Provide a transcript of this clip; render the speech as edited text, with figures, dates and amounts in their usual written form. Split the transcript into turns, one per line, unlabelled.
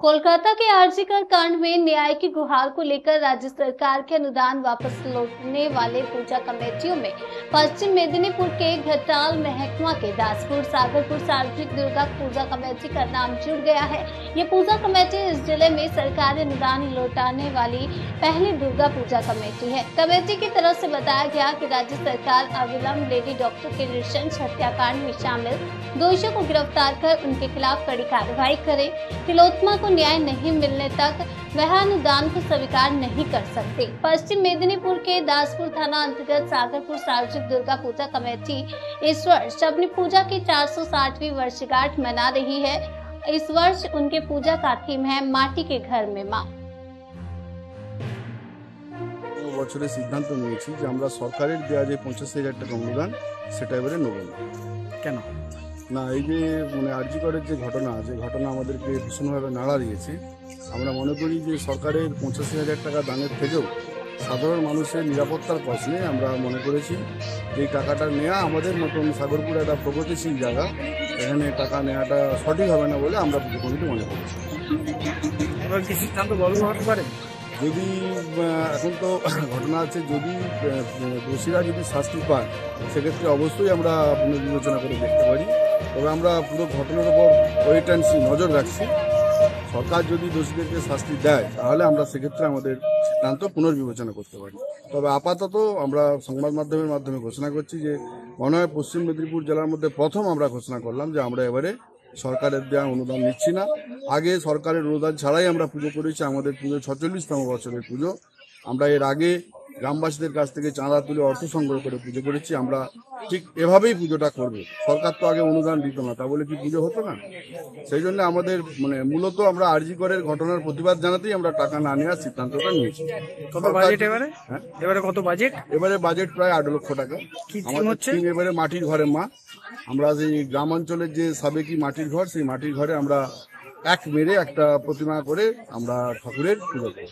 कोलकाता के आरजीकर कांड में न्याय की गुहार को लेकर राज्य सरकार के अनुदान वापस लौटने वाले पूजा कमेटियों में पश्चिम मेदिनीपुर के घटाल महकमा के दासपुर सागरपुर सार्वजनिक दुर्गा पूजा कमेटी का नाम जुड़ गया है। ये पूजा कमेटी इस जिले में सरकारी अनुदान लौटाने वाली पहली दुर्गा पूजा कमेटी है। कमेटी की तरफ से बताया गया कि राज्य सरकार अविलंब लेडी डॉक्टर के नृशंस हत्याकांड में शामिल दोषियों को गिरफ्तार कर उनके खिलाफ कड़ी कार्रवाई करे। तिलोत्तमा को न्याय नहीं मिलने तक वह अनुदान को स्वीकार नहीं कर सकते। पश्चिम मेदिनीपुर के दासपुर थाना अंतर्गत सागरपुर सार्वजनिक दुर्गा पूजा कमेटी इस वर्ष अपनी पूजा की 460वीं वर्षगांठ मना रही है। इस वर्ष उनके पूजा का थीम है माटी के घर में माँ।
বছরের সিদ্ধান্ত নিয়েছি যে আমরা সরকারের দেওয়া যে 85,000 টাকা অনুদান সেটা এবারে নেব না।
কেন
না, এই যে আরজি করের যে ঘটনা আমাদেরকে ভীষণভাবে নাড়া দিয়েছে। আমরা মনে করি যে সরকারের 85,000 টাকা দানের থেকেও সাধারণ মানুষের নিরাপত্তার প্রশ্নে আমরা মনে করেছি যে টাকাটা নেওয়া আমাদের মতন সাগরপুর একটা প্রগতিশীল জায়গা, এখানে টাকা নেওয়াটা সঠিক হবে না বলে আমরা পুজো কমিটি মনে করেছি।
এবার কি সিদ্ধান্ত বড় হতে পারে?
যদি এখন তো ঘটনা আছে, যদি দোষীরা যদি শাস্তি পায় সেক্ষেত্রে অবশ্যই আমরা পুনর্বিবেচনা করে দেখতে পারি। তবে আমরা পুরো ঘটনার উপর ওয়েট অ্যান্ড সি নজর রাখছি। সরকার যদি দোষীদেরকে শাস্তি দেয় তাহলে আমরা সেক্ষেত্রে আমাদের সিদ্ধান্ত পুনর্বিবেচনা করতে পারি। তবে আপাতত আমরা সংবাদ মাধ্যমের মাধ্যমে ঘোষণা করছি যে মনে হয় পশ্চিম মেদিনীপুর জেলার মধ্যে প্রথম আমরা ঘোষণা করলাম যে আমরা এবারে সরকারের দেওয়া অনুদান নিচ্ছি না। আগে সরকারের অনুদান ছাড়াই আমরা পুজো করেছি। আমাদের পুজো 46তম বছরের পুজো। আমরা এর আগে গ্রামবাসীদের কাছ থেকে চাঁদা তুলে অর্থ সংগ্রহ করে পুজো করেছি। আমরা ঠিক এভাবেই পুজোটা করব। সরকার তো আগে অনুদান দিত না, তা বলে কি পুজো হতো না? সেই জন্য আমাদের মূলত আমরা আরজি করের ঘটনার প্রতিবাদ জানাতেই আমরা টাকা না নেওয়ার সিদ্ধান্তটা নিয়েছি।
কত বাজেট এবারে? এবারে কত বাজেট?
এবারে বাজেট প্রায় 8 লক্ষ টাকা। আমাদের থিম এবারে মাটির ঘরে মা। আমরা সেই গ্রাম অঞ্চলের যে সাবেকি মাটির ঘর, সেই মাটির ঘরে আমরা এক মেরে একটা প্রতিমা করে আমরা ঠাকুরের পুজো করি।